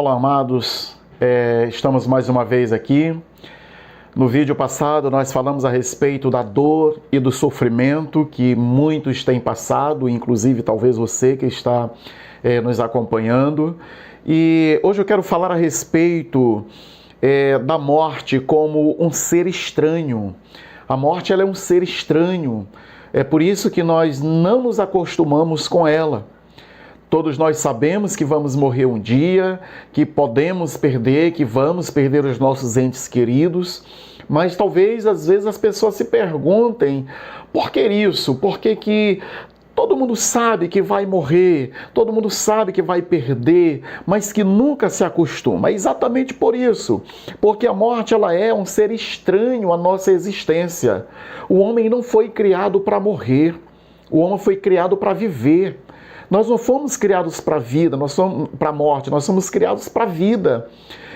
Olá, amados, estamos mais uma vez aqui. No vídeo passado nós falamos a respeito da dor e do sofrimento que muitos têm passado, inclusive talvez você que está nos acompanhando. E hoje eu quero falar a respeito da morte como um ser estranho. A morte ela é um ser estranho, é por isso que nós não nos acostumamos com ela. Todos nós sabemos que vamos morrer um dia, que podemos perder, que vamos perder os nossos entes queridos, mas talvez às vezes as pessoas se perguntem, por que isso? Por que todo mundo sabe que vai morrer, todo mundo sabe que vai perder, mas que nunca se acostuma? É exatamente por isso, porque a morte ela é um ser estranho à nossa existência. O homem não foi criado para morrer, o homem foi criado para viver. Nós não fomos criados para a vida, nós somos para a morte, nós somos criados para a vida.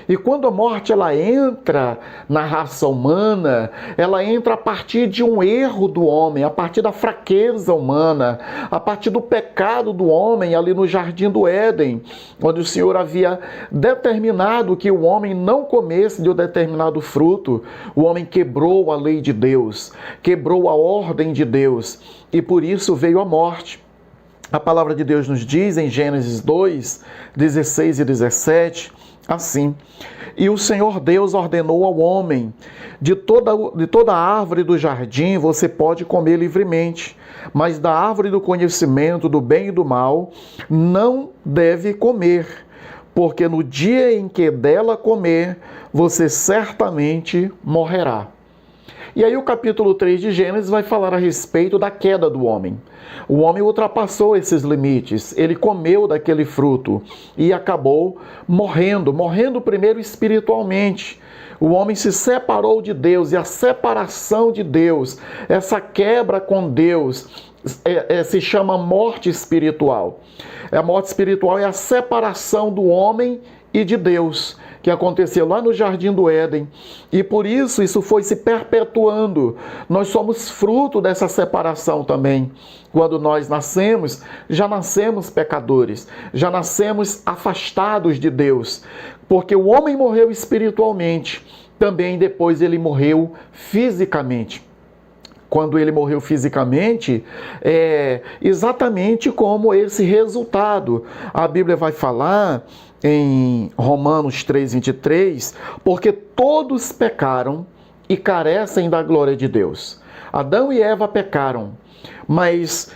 E quando a morte ela entra na raça humana, ela entra a partir de um erro do homem, a partir da fraqueza humana, a partir do pecado do homem ali no Jardim do Éden, onde o Senhor havia determinado que o homem não comesse de um determinado fruto. O homem quebrou a lei de Deus, quebrou a ordem de Deus, e por isso veio a morte. A palavra de Deus nos diz em Gênesis 2, 16 e 17, assim: E o Senhor Deus ordenou ao homem, de toda a árvore do jardim você pode comer livremente, mas da árvore do conhecimento do bem e do mal não deve comer, porque no dia em que dela comer, você certamente morrerá. E aí o capítulo 3 de Gênesis vai falar a respeito da queda do homem. O homem ultrapassou esses limites, ele comeu daquele fruto e acabou morrendo primeiro espiritualmente. O homem se separou de Deus e a separação de Deus, essa quebra com Deus, se chama morte espiritual. A morte espiritual é a separação do homem e de Deus, que aconteceu lá no Jardim do Éden, e por isso foi se perpetuando. Nós somos fruto dessa separação também. Quando nós nascemos, já nascemos pecadores, já nascemos afastados de Deus, porque o homem morreu espiritualmente, também depois ele morreu fisicamente. Quando ele morreu fisicamente, é exatamente como esse resultado. A Bíblia vai falar em Romanos 3:23, porque todos pecaram e carecem da glória de Deus. Adão e Eva pecaram, mas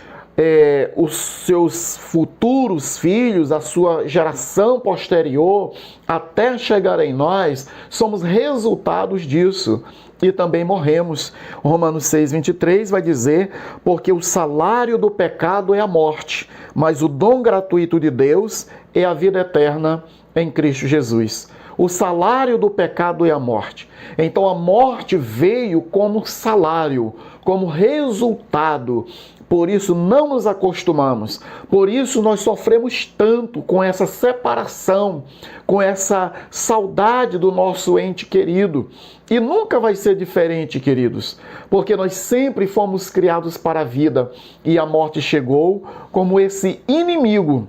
os seus futuros filhos, a sua geração posterior, até chegar em nós, somos resultados disso. E também morremos. Romanos 6:23 vai dizer, porque o salário do pecado é a morte, mas o dom gratuito de Deus é a vida eterna em Cristo Jesus. O salário do pecado é a morte. Então a morte veio como salário, como resultado. Por isso não nos acostumamos, por isso nós sofremos tanto com essa separação, com essa saudade do nosso ente querido. E nunca vai ser diferente, queridos, porque nós sempre fomos criados para a vida e a morte chegou como esse inimigo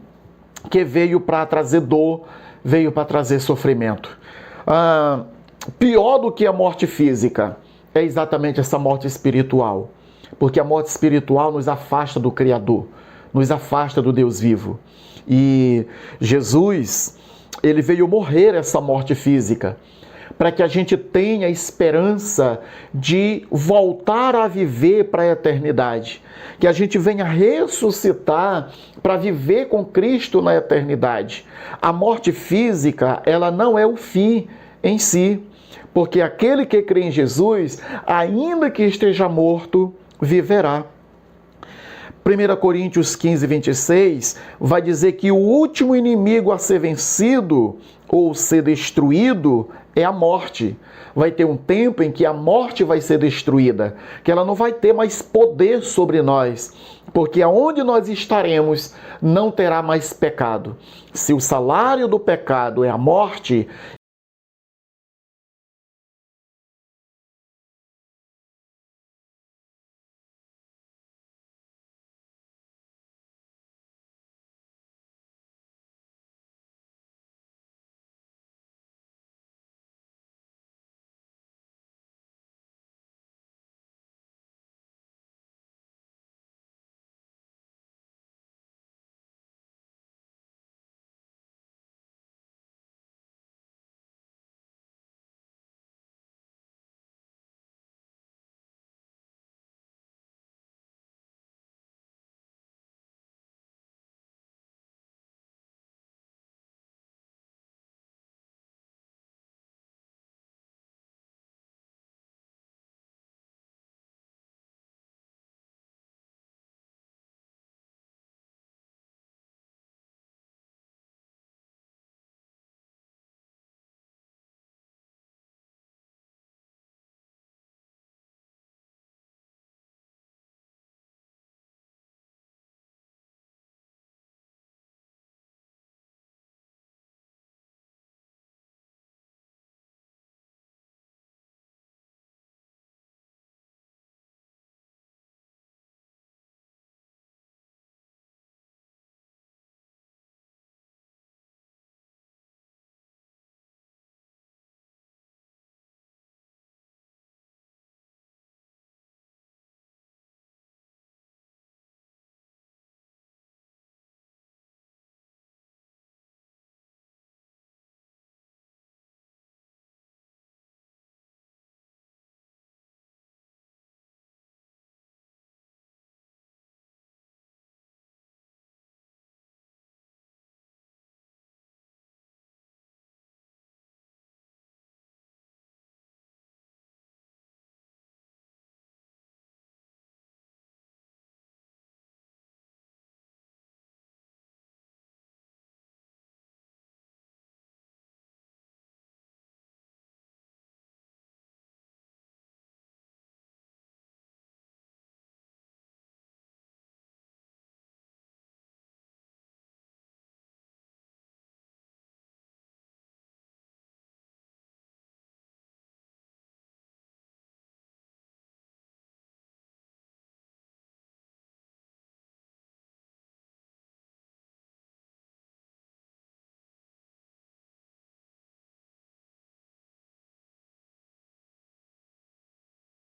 que veio para trazer dor, veio para trazer sofrimento. Pior do que a morte física é exatamente essa morte espiritual. Porque a morte espiritual nos afasta do Criador, nos afasta do Deus vivo. E Jesus, ele veio morrer essa morte física, para que a gente tenha esperança de voltar a viver para a eternidade. Que a gente venha ressuscitar para viver com Cristo na eternidade. A morte física, ela não é o fim em si, porque aquele que crê em Jesus, ainda que esteja morto, viverá. 1 Coríntios 15:26 vai dizer que o último inimigo a ser vencido ou ser destruído é a morte. Vai ter um tempo em que a morte vai ser destruída, que ela não vai ter mais poder sobre nós, porque aonde nós estaremos não terá mais pecado. Se o salário do pecado é a morte,